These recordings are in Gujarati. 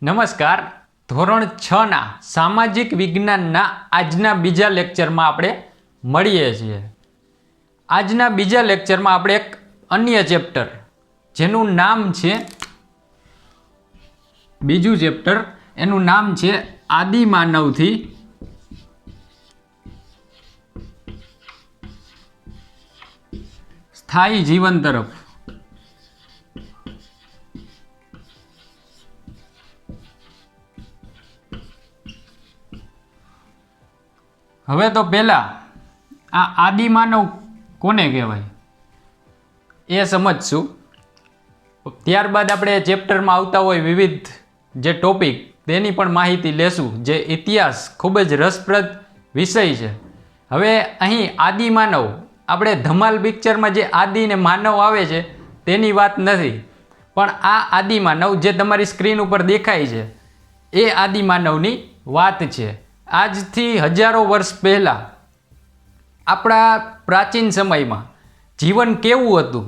નમસ્કાર. ધોરણ 6 સામાજિક વિજ્ઞાનના આજના બીજા લેક્ચરમાં આપણે મળીએ છીએ. આજના બીજા લેક્ચરમાં આપણે એક અન્ય ચેપ્ટર જેનું નામ છે બીજું ચેપ્ટર એનું નામ છે આદિમાનવથી સ્થાયી જીવન તરફ. હવે તો પહેલા આ આદિમાનવ કોને કહેવાય એ સમજશું. ત્યારબાદ આપણે ચેપ્ટરમાં આવતા હોય વિવિધ જે ટોપિક તેની પણ માહિતી લેશું. જે ઇતિહાસ ખૂબ જ રસપ્રદ વિષય છે. હવે અહીં આદિમાનવ આપણે ધમાલ પિક્ચરમાં જે આદિ ને માનવ આવે છે તેની વાત નથી, પણ આ આદિમાનવ જે તમારી સ્ક્રીન ઉપર દેખાય છે એ આદિમાનવની વાત છે. આજથી હજારો વર્ષ પહેલાં આપણા પ્રાચીન સમયમાં જીવન કેવું હતું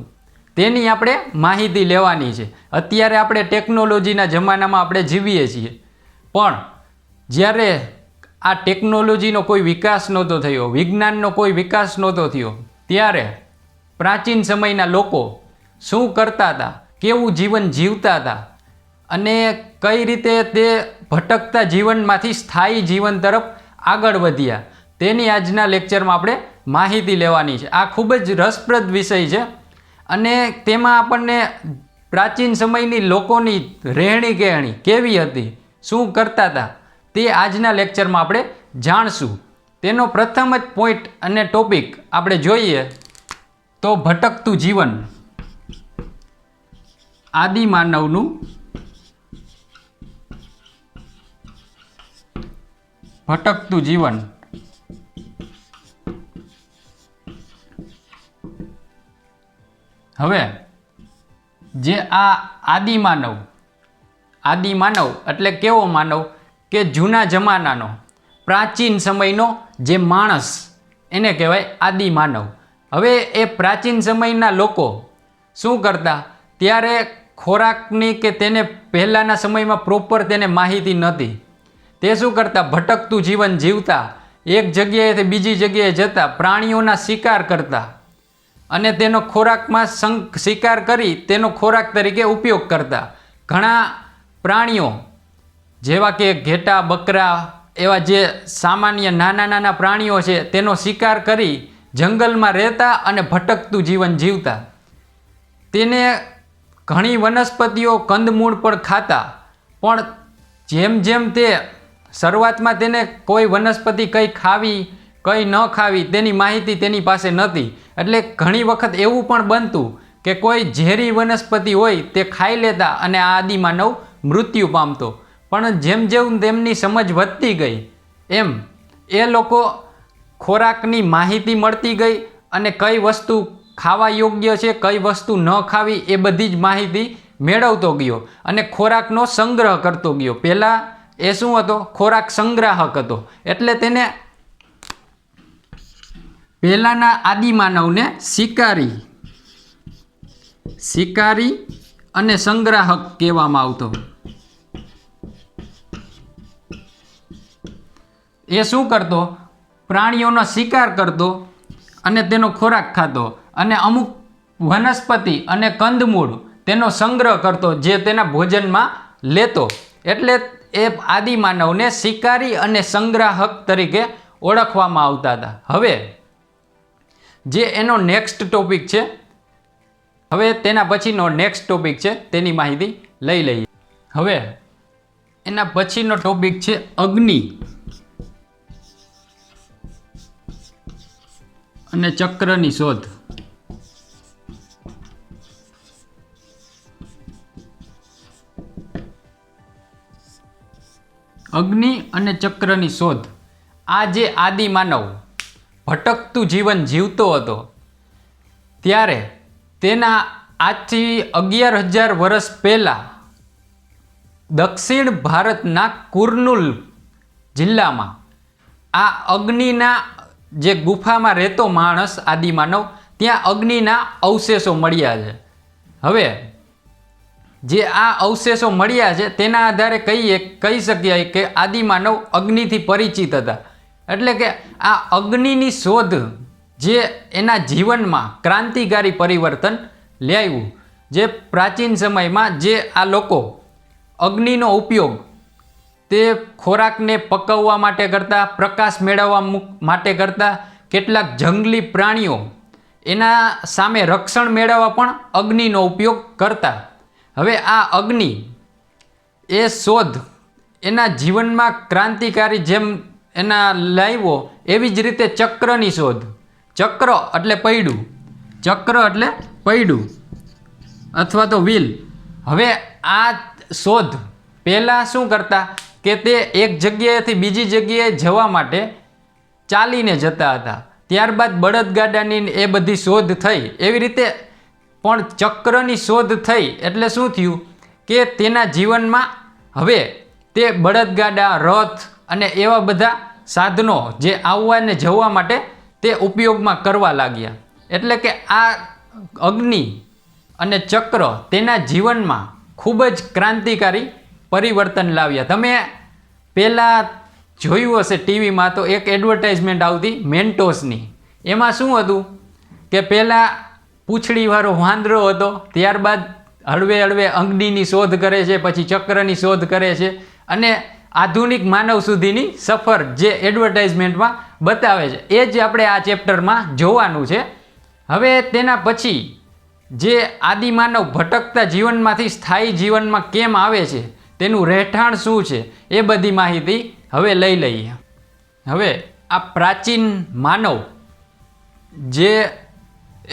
તેની આપણે માહિતી લેવાની છે. અત્યારે આપણે ટેકનોલોજીના જમાનામાં આપણે જીવીએ છીએ, પણ જ્યારે આ ટેકનોલોજીનો કોઈ વિકાસ નહોતો થયો, વિજ્ઞાનનો કોઈ વિકાસ નહોતો થયો, ત્યારે પ્રાચીન સમયના લોકો શું કરતા હતા, કેવું જીવન જીવતા હતા અને કઈ રીતે તે ભટકતા જીવનમાંથી સ્થાયી જીવન તરફ આગળ વધ્યા તેની આજના લેક્ચરમાં આપણે માહિતી લેવાની છે. આ ખૂબ જ રસપ્રદ વિષય છે અને તેમાં આપણને પ્રાચીન સમયની લોકોની રહેણી કહેણી કેવી હતી, શું કરતા હતા તે આજના લેક્ચરમાં આપણે જાણશું. તેનો પ્રથમ જ પોઈન્ટ અને ટોપિક આપણે જોઈએ તો ભટકતું જીવન. આદિમાનવનું ભટકતું જીવન. હવે જે આ આદિમાનવ એટલે કેવો માનવ કે જૂના જમાનાનો પ્રાચીન સમયનો જે માણસ એને કહેવાય આદિમાનવ. હવે એ પ્રાચીન સમયના લોકો શું કરતા, ત્યારે ખોરાકની કે તેને પહેલાંના સમયમાં પ્રોપર તેને માહિતી નહોતી. તે શું કરતા, ભટકતું જીવન જીવતા, એક જગ્યાએથી બીજી જગ્યાએ જતા, પ્રાણીઓના શિકાર કરતા અને તેનો ખોરાકમાં શિકાર કરી તેનો ખોરાક તરીકે ઉપયોગ કરતા. ઘણા પ્રાણીઓ જેવા કે ઘેટા, બકરા એવા જે સામાન્ય નાના નાના પ્રાણીઓ છે તેનો શિકાર કરી જંગલમાં રહેતા અને ભટકતું જીવન જીવતા. તેને ઘણી વનસ્પતિઓ, કંદમૂળ પણ ખાતા, પણ જેમ જેમ તે શરૂઆતમાં તેને કોઈ વનસ્પતિ કઈ ખાવી કઈ ન ખાવી તેની માહિતી તેની પાસે નહોતી. એટલે ઘણી વખત એવું પણ બનતું કે કોઈ ઝેરી વનસ્પતિ હોય તે ખાઈ લેતા અને આ આદિમાનવ મૃત્યુ પામતો. પણ જેમ જેમ તેમની સમજ વધતી ગઈ એમ એ લોકો ખોરાકની માહિતી મળતી ગઈ અને કઈ વસ્તુ ખાવા યોગ્ય છે, કઈ વસ્તુ ન ખાવી એ બધી જ માહિતી મેળવતો ગયો અને ખોરાકનો સંગ્રહ કરતો ગયો. પહેલાં એ શું હતો, ખોરાક સંગ્રાહક હતો. એટલે તેને પહેલાંના આદિમાનવને શિકારી અને સંગ્રાહક કહેવામાં આવતો. એ શું કરતો, પ્રાણીઓનો શિકાર કરતો અને તેનો ખોરાક ખાતો અને અમુક વનસ્પતિ અને કંદમૂળ તેનો સંગ્રહ કરતો જે તેના ભોજનમાં લેતો. એટલે એ આદિમાનવને શિકારી અને સંગ્રાહક તરીકે ઓળખવામાં આવતા હતા. હવે જે એનો નેક્સ્ટ ટોપિક છે, હવે તેના પછીનો નેક્સ્ટ ટોપિક છે તેની માહિતી લઈ લઈએ. હવે એના પછીનો ટોપિક છે અગ્નિ અને ચક્રની શોધ. અગ્નિ અને ચક્રની શોધ. આ જે આદિમાનવ ભટકતું જીવન જીવતો હતો ત્યારે તેના આજથી 11,000 વર્ષ પહેલાં દક્ષિણ ભારતના કુર્નુલ જિલ્લામાં આ અગ્નિના જે ગુફામાં રહેતો માણસ આદિમાનવ, ત્યાં અગ્નિના અવશેષો મળ્યા છે. હવે જે આ અવશેષો મળ્યા છે તેના આધારે કહી શકીએ કે આદિમાનવ અગ્નિથી પરિચિત હતા. એટલે કે આ અગ્નિની શોધ જે એના જીવનમાં ક્રાંતિકારી પરિવર્તન લાવ્યું. જે પ્રાચીન સમયમાં જે આ લોકો અગ્નિનો ઉપયોગ તે ખોરાકને પકવવા માટે કરતા, પ્રકાશ મેળવવા માટે કરતા, કેટલાક જંગલી પ્રાણીઓ એના સામે રક્ષણ મેળવવા પણ અગ્નિનો ઉપયોગ કરતા. હવે આ અગ્નિ એ શોધ એના જીવનમાં ક્રાંતિકારી જેમ એના લાવ્યો, એવી જ રીતે ચક્રની શોધ. ચક્ર એટલે પૈડું, ચક્ર એટલે પૈડું અથવા તો વ્હીલ. હવે આ શોધ પહેલાં શું કરતા કે તે એક જગ્યાએથી બીજી જગ્યાએ જવા માટે ચાલીને જતા હતા. ત્યારબાદ બળદગાડાની એ બધી શોધ થઈ. એવી રીતે પણ ચક્રની શોધ થઈ એટલે શું થયું કે તેના જીવનમાં હવે તે બળદગાડા, રથ અને એવા બધા સાધનો જે આવવા ને જવા માટે તે ઉપયોગમાં કરવા લાગ્યા. એટલે કે આ અગ્નિ અને ચક્ર તેના જીવનમાં ખૂબ જ ક્રાંતિકારી પરિવર્તન લાવ્યા. તમે પહેલાં જોયું હશે ટીવીમાં તો એક એડવર્ટાઇઝમેન્ટ આવતી મેન્ટોસની. એમાં શું હતું કે પહેલાં પૂંછડીવાળો વાંદરો હતો, ત્યારબાદ હળવે હળવે અગ્નિની શોધ કરે છે, પછી ચક્રની શોધ કરે છે અને આધુનિક માનવ સુધીની સફર જે એડવર્ટાઇઝમેન્ટમાં બતાવે છે એ જ આપણે આ ચેપ્ટરમાં જોવાનું છે. હવે તેના પછી જે આદિમાનવ ભટકતા જીવનમાંથી સ્થાયી જીવનમાં કેમ આવે છે, તેનું રહેઠાણ શું છે, એ બધી માહિતી હવે લઈ લઈએ. હવે આ પ્રાચીન માનવ જે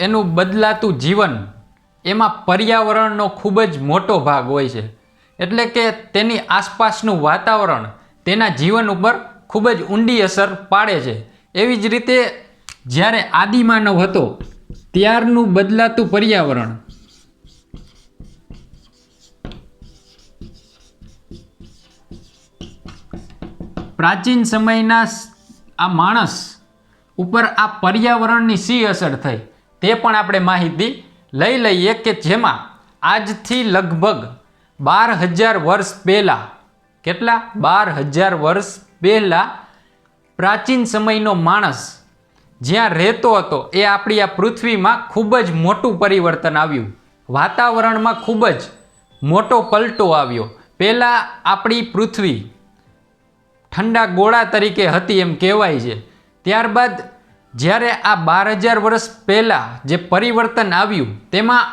એનું બદલાતું જીવન, એમાં પર્યાવરણનો ખૂબ જ મોટો ભાગ હોય છે. એટલે કે તેની આસપાસનું વાતાવરણ તેના જીવન ઉપર ખૂબ જ ઊંડી અસર પાડે છે. એવી જ રીતે જ્યારે આદિમાનવ હતો ત્યારનું બદલાતું પર્યાવરણ, પ્રાચીન સમયના આ માણસ ઉપર આ પર્યાવરણની શી અસર થઈ તે પણ આપણે માહિતી લઈ લઈએ. કે જેમાં આજથી લગભગ 12,000 વર્ષ પહેલાં, કેટલા 12,000 વર્ષ પહેલાં પ્રાચીન સમયનો માણસ જ્યાં રહેતો હતો એ આપણી આ પૃથ્વીમાં ખૂબ જ મોટું પરિવર્તન આવ્યું. વાતાવરણમાં ખૂબ જ મોટો પલટો આવ્યો. પહેલાં આપણી પૃથ્વી ઠંડા ગોળા તરીકે હતી એમ કહેવાય છે. ત્યારબાદ જ્યારે આ 12,000 વર્ષ પહેલાં જે પરિવર્તન આવ્યું તેમાં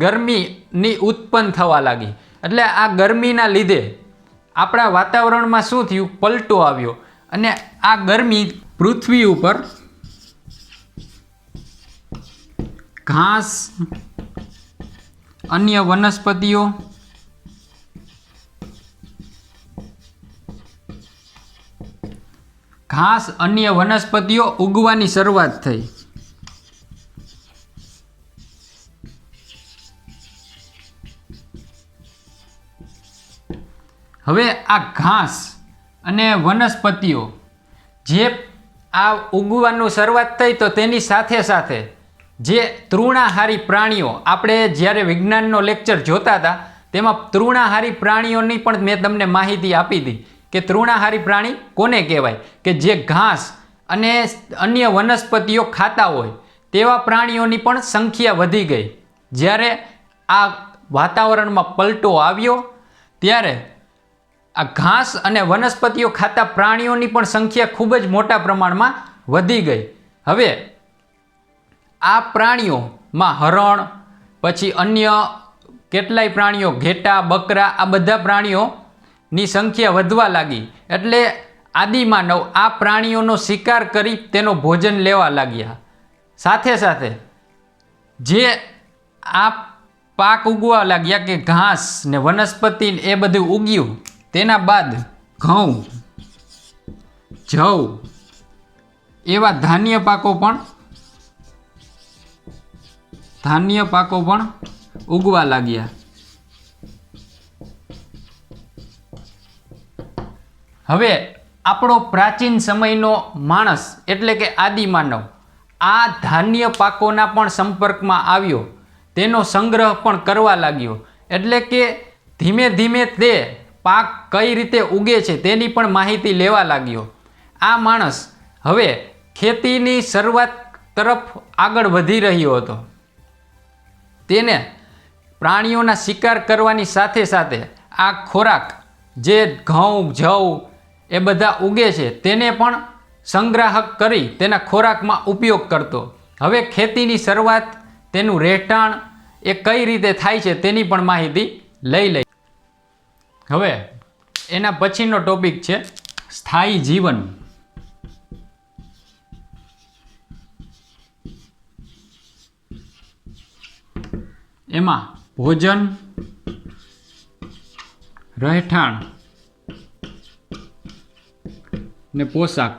ગરમીની ઉત્પન્ન થવા લાગી. એટલે આ ગરમીના લીધે આપણા વાતાવરણમાં શું થયું, પલટો આવ્યો અને આ ગરમી પૃથ્વી ઉપર ઘાસ, અન્ય વનસ્પતિઓ, ઉગવાની શરૂઆત થઈ. હવે આ ઘાસ અને વનસ્પતિઓ જે આ ઉગવાનું શરૂઆત થઈ તો તેની સાથે સાથે જે તૃણાહારી પ્રાણીઓ, આપણે જ્યારે વિજ્ઞાનનો લેક્ચર જોતા હતા તેમાં તૃણાહારી પ્રાણીઓની પણ મેં તમને માહિતી આપી હતી કે તૃણાહારી પ્રાણી કોને કહેવાય, કે જે ઘાસ અને અન્ય વનસ્પતિઓ ખાતા હોય તેવા પ્રાણીઓની પણ સંખ્યા વધી ગઈ. જ્યારે આ વાતાવરણમાં પલટો આવ્યો ત્યારે આ ઘાસ અને વનસ્પતિઓ ખાતા પ્રાણીઓની પણ સંખ્યા ખૂબ જ મોટા પ્રમાણમાં વધી ગઈ. હવે આ પ્રાણીઓમાં હરણ, પછી અન્ય કેટલાય પ્રાણીઓ, ઘેટા, બકરા, આ બધા પ્રાણીઓની સંખ્યા વધવા લાગી. એટલે આદિમાનવ આ પ્રાણીઓનો શિકાર કરી તેનો ભોજન લેવા લાગ્યા. સાથે સાથે જે આ પાક ઉગવા લાગ્યા કે ઘાસ ને વનસ્પતિ એ બધું ઉગ્યું, તેના બાદ ઘઉં, જવ એવા ધાન્ય પાકો પણ ઉગવા લાગ્યા. હવે આપણો પ્રાચીન સમયનો માણસ એટલે કે આદિમાનવ આ ધાન્ય પાકોના પણ સંપર્કમાં આવ્યો તેનો સંગ્રહ પણ કરવા લાગ્યો. એટલે કે ધીમે ધીમે તે પાક કઈ રીતે ઉગે છે તેની પણ માહિતી લેવા લાગ્યો. આ માણસ હવે ખેતીની શરૂઆત તરફ આગળ વધી રહ્યો હતો. તેને પ્રાણીઓના શિકાર કરવાની સાથે સાથે આ ખોરાક જે ઘઉં જવ એ બધા ઉગે છે તેને પણ સંગ્રાહક કરી તેના ખોરાકમાં ઉપયોગ કરતો. હવે ખેતીની શરૂઆત, તેનું રહેઠાણ એ કઈ રીતે થાય છે તેની પણ માહિતી લઈ. હવે એના પછીનો ટોપિક છે સ્થાયી જીવન. એમાં ભોજન, રહેઠાણ ને પોશાક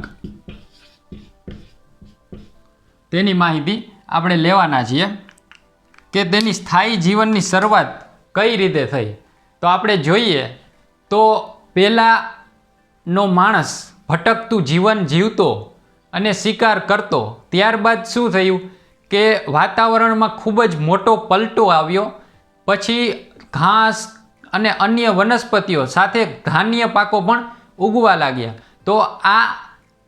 તેની માહિતી આપણે લેવાના છીએ કે તેની સ્થાયી જીવનની શરૂઆત કઈ રીતે થઈ. તો આપણે જોઈએ તો પહેલાંનો માણસ ભટકતું જીવન જીવતો અને શિકાર કરતો. ત્યારબાદ શું થયું કે વાતાવરણમાં ખૂબ જ મોટો પલટો આવ્યો. પછી ઘાસ અને અન્ય વનસ્પતિઓ સાથે ધાન્ય પાકો પણ ઉગવા લાગ્યા. તો આ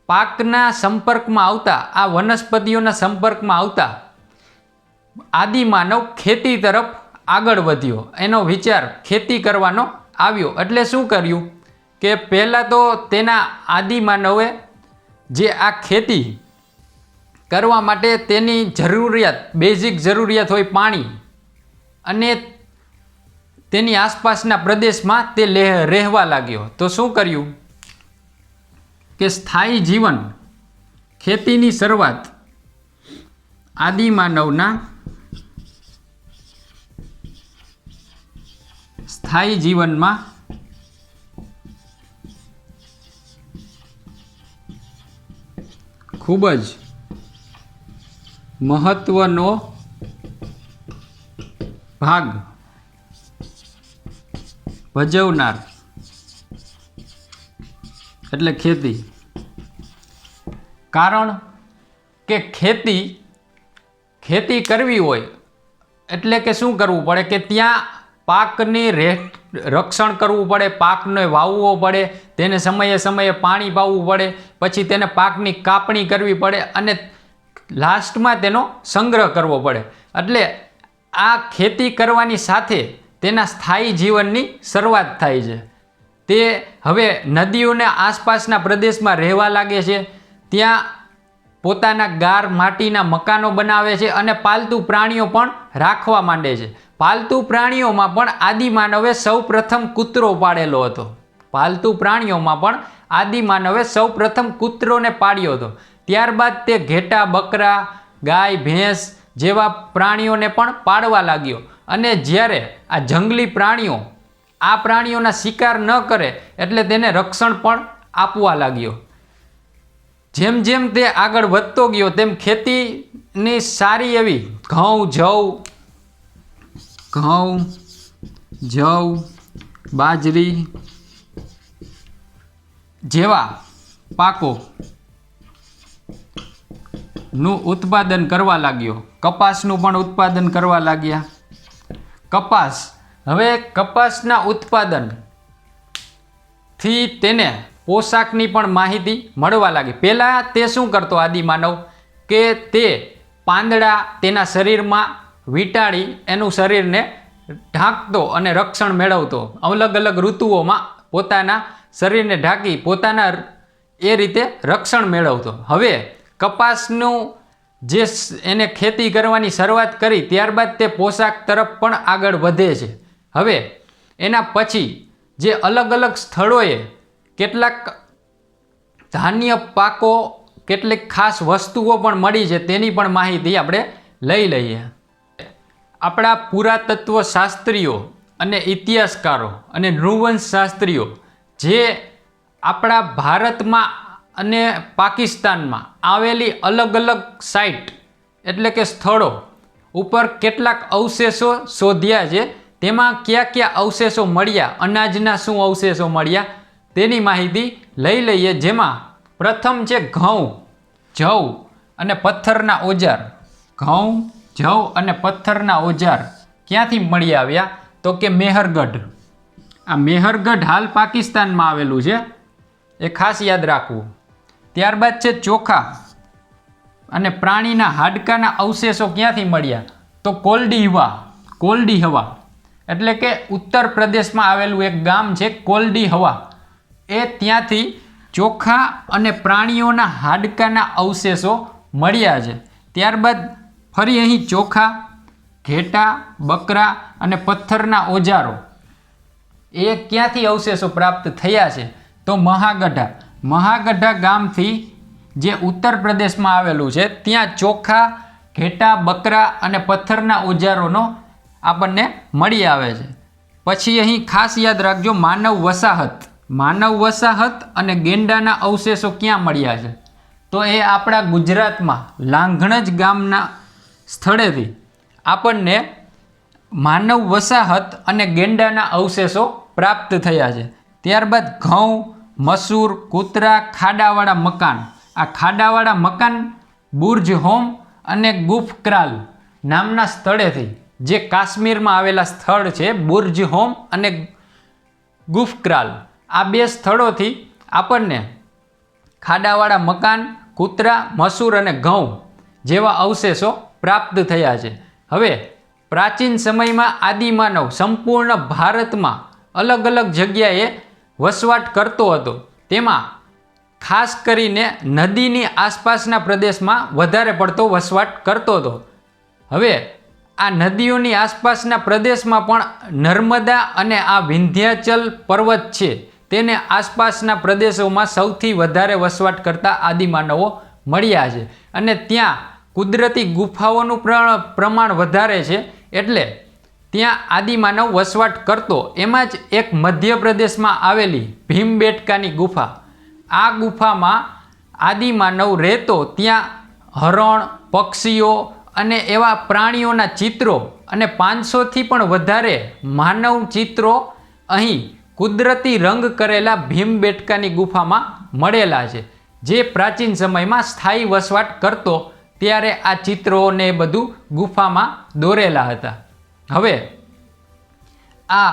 પાકના સંપર્કમાં આવતા, આ વનસ્પતિઓના સંપર્કમાં આવતા આદિમાનવ ખેતી તરફ આગળ વધ્યો. એનો વિચાર ખેતી કરવાનો આવ્યો. એટલે શું કર્યું કે પહેલાં તો તેના આદિમાનવે જે આ ખેતી કરવા માટે તેની જરૂરિયાત, બેઝિક જરૂરિયાત હોય પાણી, અને તેની આસપાસના પ્રદેશમાં તે રહેવા લાગ્યો. તો શું કર્યું કે સ્થાયી જીવન, ખેતીની શરૂઆત આદિમાનવના સ્થાયી જીવનમાં ખૂબ જ મહત્વનો ભાગ ભજવનાર એટલે ખેતી. કારણ કે ખેતી કરવી હોય એટલે કે શું કરવું પડે કે ત્યાં પાકની રક્ષણ કરવું પડે, પાકને વાવવો પડે, તેને સમયે સમયે પાણી પાવવું પડે, પછી તેને પાકની કાપણી કરવી પડે અને લાસ્ટમાં તેનો સંગ્રહ કરવો પડે. એટલે આ ખેતી કરવાની સાથે તેના સ્થાયી જીવનની શરૂઆત થાય છે. તે હવે નદીઓના આસપાસના પ્રદેશમાં રહેવા લાગે છે. ત્યાં પોતાના ગાર માટીના મકાનો બનાવે છે અને પાલતુ પ્રાણીઓ પણ રાખવા માંડે છે. પાલતુ પ્રાણીઓમાં પણ આદિમાનવે સૌ પ્રથમ કૂતરો પાડેલો હતો. પાલતુ પ્રાણીઓમાં પણ આદિમાનવે સૌ પ્રથમ કૂતરોને પાડ્યો હતો. ત્યારબાદ તે ઘેટા, બકરા, ગાય, ભેંસ જેવા પ્રાણીઓને પણ પાડવા લાગ્યો. અને જ્યારે આ જંગલી પ્રાણીઓ આ પ્રાણીઓના શિકાર ન કરે એટલે તેને રક્ષણ પણ આપવા લાગ્યો. જેમ જેમ તે આગળ વધતો ગયો તેમ ખેતીની સારી એવી ઘઉં, જવ, બાજરી જેવા પાકો નું ઉત્પાદન કરવા લાગ્યો. કપાસનું પણ ઉત્પાદન કરવા લાગ્યા. કપાસના ઉત્પાદનથી તેને પોશાકની પણ માહિતી મળવા લાગી. પહેલાં તે શું કરતો આદિમાનવ કે તે પાંદડા તેના શરીરમાં વીંટાળી એનું શરીરને ઢાંકતો અને રક્ષણ મેળવતો. અલગ અલગ ઋતુઓમાં પોતાના શરીરને ઢાંકી પોતાના એ રીતે રક્ષણ મેળવતો. હવે કપાસનું જે એને ખેતી કરવાની શરૂઆત કરી ત્યારબાદ તે પોશાક તરફ પણ આગળ વધે છે. હવે એના પછી જે અલગ અલગ સ્થળોએ કેટલાક ધાન્ય પાકો, કેટલીક ખાસ વસ્તુઓ પણ મળી છે તેની પણ માહિતી આપણે લઈ લઈએ. આપણા પુરાતત્વ શાસ્ત્રીઓ અને ઇતિહાસકારો અને નૃવંશ શાસ્ત્રીઓ જે આપણા ભારતમાં અને પાકિસ્તાનમાં આવેલી અલગ અલગ સાઇટ એટલે કે સ્થળો ઉપર કેટલાક અવશેષો શોધ્યા છે. તેમાં કયા કયા અવશેષો મળ્યા, અનાજના શું અવશેષો મળ્યા તેની માહિતી લઈ લઈએ. જેમાં પ્રથમ છે ઘઉં, જવ અને પથ્થરના ઓજાર. ઘઉં, જવ અને પથ્થરના ઓજાર ક્યાંથી મળી આવ્યા? તો કે મેહરગઢ. આ મેહરગઢ હાલ પાકિસ્તાનમાં આવેલું છે, એ ખાસ યાદ રાખવું. ત્યારબાદ છે ચોખા અને પ્રાણીના હાડકાના અવશેષો ક્યાંથી મળ્યા? તો કોલડી હવા એટલે કે ઉત્તર પ્રદેશમાં આવેલું એક ગામ છે કોલડી હવા, એ ત્યાંથી ચોખા અને પ્રાણીઓના હાડકાના અવશેષો મળ્યા છે. ત્યારબાદ ફરી અહીં ચોખા, ઘેટા, બકરા અને પથ્થરના ઓજારો એ ક્યાંથી અવશેષો પ્રાપ્ત થયા છે? તો મહાગઢા ગામથી, જે ઉત્તર પ્રદેશમાં આવેલું છે, ત્યાં ચોખા, ઘેટા, બકરા અને પથ્થરના ઓજારોનો આપણને મળી આવે છે. પછી અહીં ખાસ યાદ રાખજો, માનવ વસાહત અને ગેંડાના અવશેષો ક્યાં મળ્યા છે? તો એ આપણા ગુજરાતમાં લાંઘણજ ગામના સ્થળેથી આપણને માનવ વસાહત અને ગેંડાના અવશેષો પ્રાપ્ત થયા છે. ત્યારબાદ ઘઉં, મસૂર, કૂતરા, ખાડાવાળા મકાન. આ ખાડાવાળા મકાન બુર્જ હોમ અને ગુફક્રાલ નામના સ્થળેથી, જે કાશ્મીરમાં આવેલા સ્થળ છે બુર્જ હોમ અને ગુફક્રાલ, આ બે સ્થળોથી આપણને ખાડાવાળા મકાન, કૂતરા, મસૂર અને ઘઉં જેવા અવશેષો પ્રાપ્ત થયા છે. હવે પ્રાચીન સમયમાં આદિમાનવ સંપૂર્ણ ભારતમાં અલગ અલગ જગ્યાએ વસવાટ કરતો હતો. તેમાં ખાસ કરીને નદીની આસપાસના પ્રદેશમાં વધારે પડતો વસવાટ કરતો હતો. હવે આ નદીઓની આસપાસના પ્રદેશમાં પણ નર્મદા અને આ વિંધ્યાચલ પર્વત છે, તેને આસપાસના પ્રદેશોમાં સૌથી વધારે વસવાટ કરતા આદિમાનવો મળ્યા છે. અને ત્યાં કુદરતી ગુફાઓનું પ્રમાણ વધારે છે, એટલે ત્યાં આદિમાનવ વસવાટ કરતો. એમાં જ એક મધ્યપ્રદેશમાં આવેલી ભીમબેટકાની ગુફા, આ ગુફામાં આદિમાનવ રહેતો. ત્યાં હરણ, પક્ષીઓ અને એવા પ્રાણીઓના ચિત્રો અને 500થી પણ વધારે માનવ ચિત્રો અહીં કુદરતી રંગ કરેલા ભીમબેટકાની ગુફામાં મળેલા છે. જે પ્રાચીન સમયમાં સ્થાયી વસવાટ કરતો ત્યારે આ ચિત્રોને બધું ગુફામાં દોરેલા હતા. હવે આ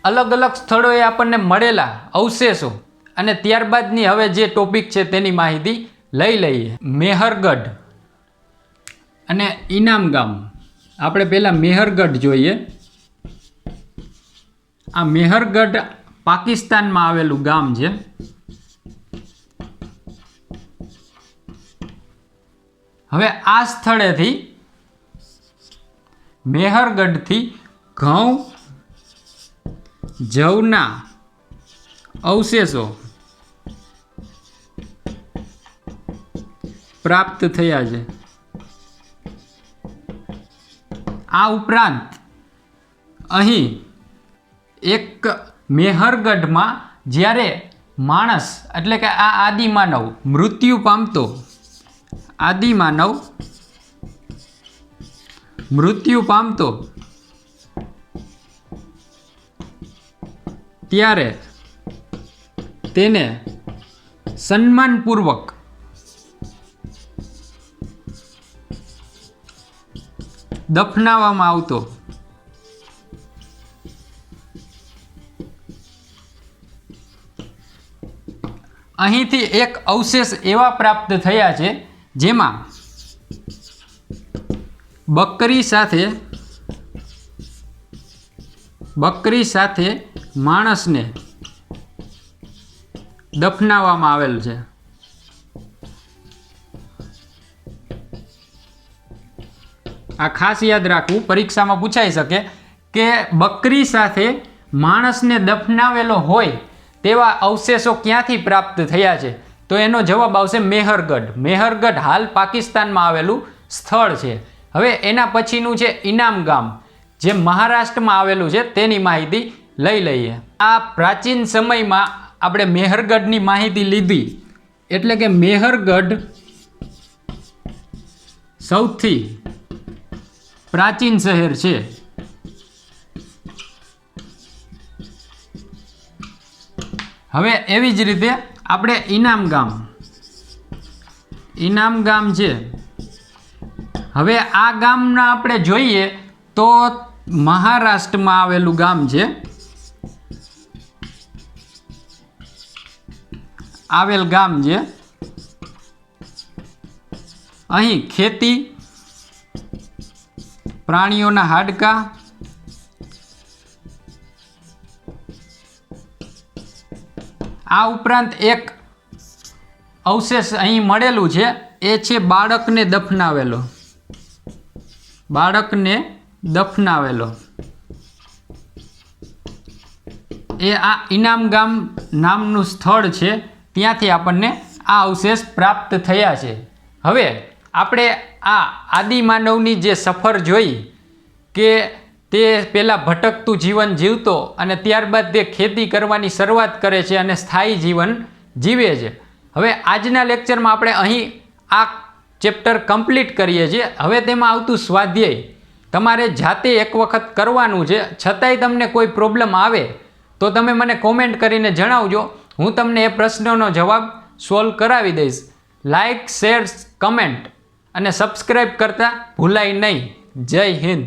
અલગ અલગ સ્થળોએ આપણને મળેલા અવશેષો અને ત્યારબાદની હવે જે ટોપિક છે તેની માહિતી લઈ લઈએ. મેહરગઢ અને ઇનામ ગામ. આપણે પહેલાં મેહરગઢ જોઈએ. આ મેહરગઢ પાકિસ્તાનમાં આવેલું ગામ છે. હવે આ સ્થળેથી મેહરગઢથી ઘઉં, જવના અવશેષો પ્રાપ્ત થયા છે. આ ઉપરાંત અહીં એક મેહરગઢમાં જ્યારે માણસ એટલે કે આ આદિમાનવ મૃત્યુ પામતો, ત્યારે તેને સન્માનપૂર્વક દફનાવવામાં આવતો. અહીંથી એક અવશેષ એવા પ્રાપ્ત થયા છે જેમાં બકરી સાથે માણસને દફનાવવામાં આવેલ છે. આ ખાસ યાદ રાખવું, પરીક્ષામાં પૂછાઈ શકે કે બકરી સાથે માણસને દફનાવેલો હોય તેવા અવશેષો ક્યાંથી પ્રાપ્ત થયા છે? તો એનો જવાબ આવશે મેહરગઢ. મેહરગઢ હાલ પાકિસ્તાનમાં આવેલું સ્થળ છે. હવે એના પછીનું છે ઇનામ ગામ, જે મહારાષ્ટ્રમાં આવેલું છે, તેની માહિતી લઈ લઈએ. આ પ્રાચીન સમયમાં આપણે મેહરગઢની માહિતી લીધી, એટલે કે મેહરગઢ સૌથી પ્રાચીન શહેર છે. હવે એવી જ રીતે આપણે ઇનામ ગામ છે હવે આ ગામના આપણે જોઈએ તો મહારાષ્ટ્રમાં આવેલું ગામ છે. આવેલ ગામ છે. અહીં ખેતી, પ્રાણીઓના હાડકાં, આ ઉપરાંત એક અવશેષ અહીં મળેલું છે, એ છે બાળકને દફનાવેલો. બાળકને દફનાવેલો એ આ ઇનામ ગામ નામનું સ્થળ છે, ત્યાંથી આપણને આ અવશેષ પ્રાપ્ત થયા છે. હવે આપણે આ આદિમાનવની જે સફર જોઈ કે તે પહેલાં ભટકતું જીવન જીવતો અને ત્યારબાદ તે ખેતી કરવાની શરૂઆત કરે છે અને સ્થાયી જીવન જીવે છે. હવે આજના લેક્ચરમાં આપણે અહીં આ ચેપ્ટર કમ્પ્લીટ કરીએ છીએ. હવે તેમાં આવતું સ્વાધ્યાય તમારે જાતે એક વખત કરવાનું છે. છતાંય તમને કોઈ પ્રોબ્લેમ આવે તો તમે મને કોમેન્ટ કરીને જણાવજો, હું તમને એ પ્રશ્નનો જવાબ સોલ્વ કરાવી દઈશ. લાઇક, શેર, કમેન્ટ અને સબસ્ક્રાઈબ કરતા ભૂલાય નહીં. જય હિન્દ.